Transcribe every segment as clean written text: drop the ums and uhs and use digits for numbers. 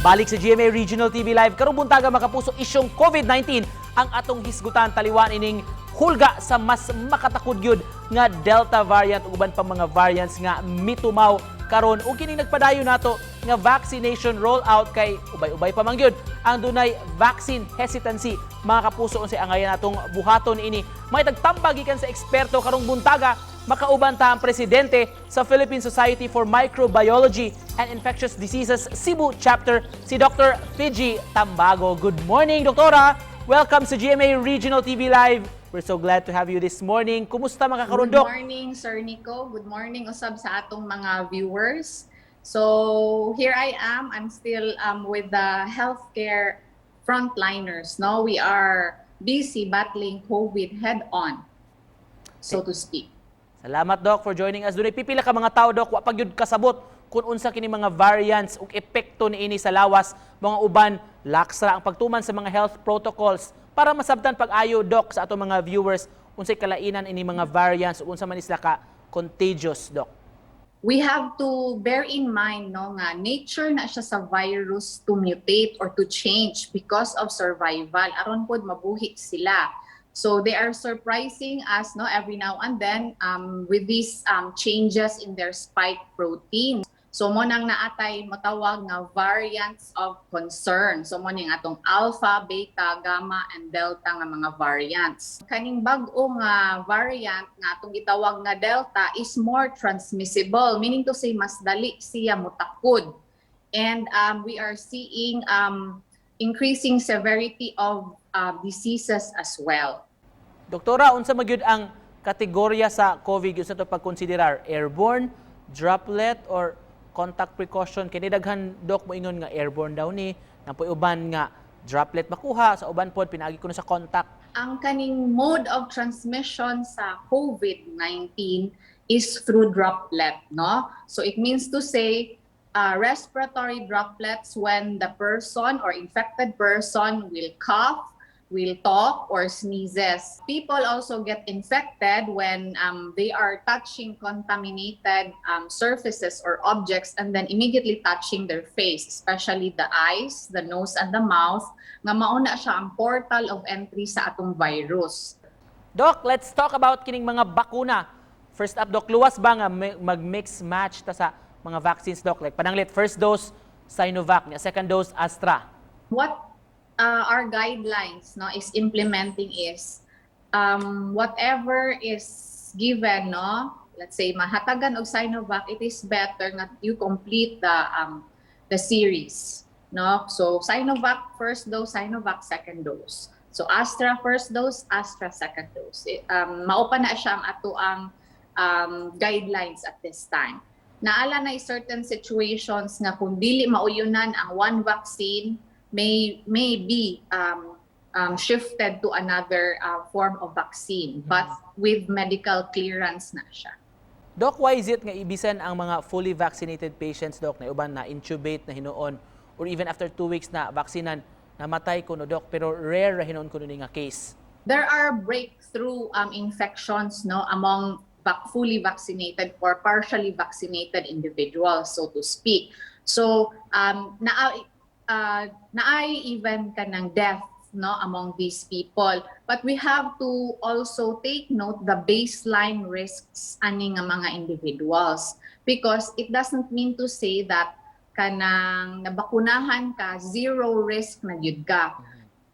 Balik sa GMA Regional TV Live karong buntaga makapuso isyong COVID-19 ang atong hisgutan taliwan ining hulga sa mas makatakod gyud nga Delta variant ug uban pa mga variants nga mitumaw karon ug kining nagpadayon nato nga vaccination rollout kay ubay-ubay pa man gyud ang dunay vaccine hesitancy. Mga kapuso unsay angayan natong buhaton ini. May tagtambag gikan sa eksperto karong buntaga makauban ta ang presidente sa Philippine Society for Microbiology and Infectious Diseases Cebu Chapter, si Dr. Fiji Tambago. Good morning, Doktora! Welcome sa GMA Regional TV Live. We're so glad to have you this morning. Kumusta mga karundok? Good morning, Sir Nico. Good morning usab sa atong mga viewers. So here I am. I'm still with the healthcare frontliners. No, we are busy battling COVID head-on, so to speak. Salamat, Doc, for joining us. Dunay pipila ka mga tao, Doc, wa pagyud kasabot kung unsa kini mga variants ug epekto niini sa lawas, mga uban laksra ang pagtuman sa mga health protocols para masabtan pag-ayo, Doc, sa atong mga viewers unsay kalainan ini mga variants ug unsa man isla ka contagious, Doc. We have to bear in mind no nga nature na siya sa virus to mutate or to change because of survival aron pod mabuhi sila. So they are surprising us no every now and then with these changes in their spike protein. So mo nang naatay matawag nga variants of concern. So mo ning atong alpha, beta, gamma and delta nga mga variants. Kaning bag-o nga variant nga atong gitawag nga delta is more transmissible, meaning to say mas dali siya motakod. And we are seeing increasing severity of diseases as well. Doktora, unsa magyud ang kategorya sa COVID unsa to pagkonsiderar? Airborne, droplet or contact precaution? Kini daghan, Doc, moingon nga airborne daw ni, napoy uban nga droplet makuha, sa uban pod pinaagi ko na sa contact. Ang kaning mode of transmission sa COVID-19 is through droplet, no? So it means to say respiratory droplets when the person or infected person will cough, will talk or sneezes. People also get infected when they are touching contaminated surfaces or objects and then immediately touching their face, especially the eyes, the nose, and the mouth, nga mauna siya ang portal of entry sa atong virus. Doc, let's talk about kining mga bakuna. First up, Doc, luwas ba nga mag-mix match ta sa mga vaccines, Doc? Like pananglit, first dose Sinovac, second dose Astra. What our guidelines no is implementing is whatever is given, no, let's say mahatagan og Sinovac, it is better nga you complete the series, no? So Sinovac first dose, Sinovac second dose. So Astra first dose, Astra second dose. Maupa na siya ang ato ang guidelines at this time. Naala na certain situations nga kung dili mauyunan ang one vaccine, may be shifted to another form of vaccine, but with medical clearance na siya. Doc, why is it nga ibisan ang mga fully vaccinated patients, Doc, na uban na intubate na hinuon or even after 2 weeks na vaksinan, namatay kuno, Doc, pero rare ra hinuon kuno ni nga case? There are breakthrough infections no among fully vaccinated or partially vaccinated individuals, so to speak. So naay even kanang death no among these people, but we have to also take note the baseline risks ani nga mga individuals, because it doesn't mean to say that kanang nabakunahan ka zero risk na gyud ka.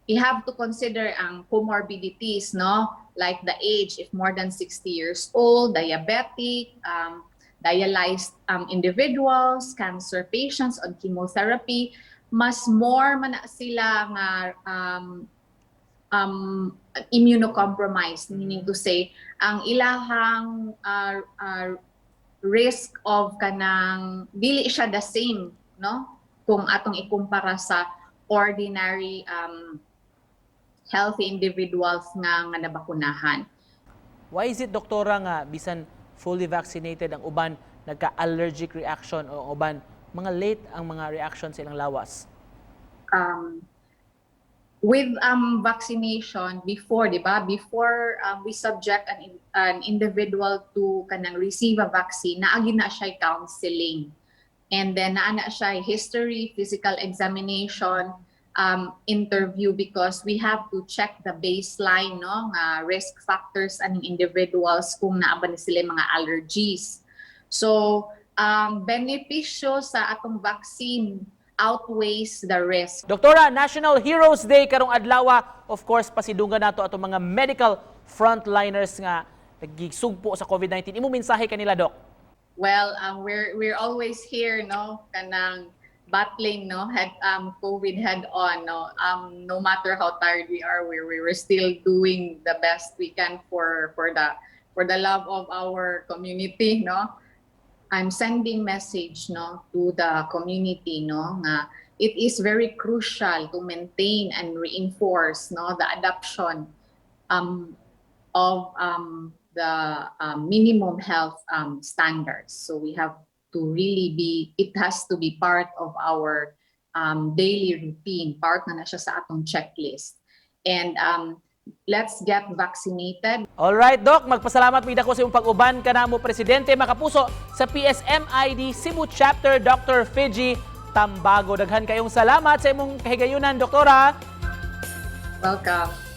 You have to consider ang comorbidities, no, like the age, if more than 60 years old, diabetic, dialyzed individuals, cancer patients on chemotherapy, mas more man na sila nga immunocompromised, meaning to say ang ilahang risk of kanang dili siya the same, no, kung atong ikumpara sa ordinary healthy individuals nga nabakunahan. Why is it, Doktora, nga bisan fully vaccinated ang uban nagka-allergic reaction o uban mga late ang mga reaction sa ilang lawas? With vaccination before, di ba? Before we subject an individual to kanang receive a vaccine, naagi na siya counseling. And then naana siya history, physical examination, interview, because we have to check the baseline, no, nga risk factors aning individuals kung naa ba ni sila mga allergies. So ang benepisyo sa atong vaccine outweighs the risk. Doktora, National Heroes Day karong adlaw, of course pasidunggan nato atong mga medical frontliners nga nagisugpo sa COVID-19. Imo mensahe kanila, Dok? Well, we're always here, no, kanang battling, no, COVID head on, no. No matter how tired we are, we're still doing the best we can for the love of our community, no. I'm sending message, no, to the community, no, nga it is very crucial to maintain and reinforce, no, the adoption of the minimum health standards. So we have to really it has to be part of our daily routine, part na siya sa atong checklist. And let's get vaccinated. Alright, Doc, magpasalamat mi dako sa imong pag-uban kanamo Presidente Makapuso sa PSMID Cebu Chapter, Dr. Fiji Tambago. Daghan kayong salamat sa imong kahigayunan, Doktora. Welcome.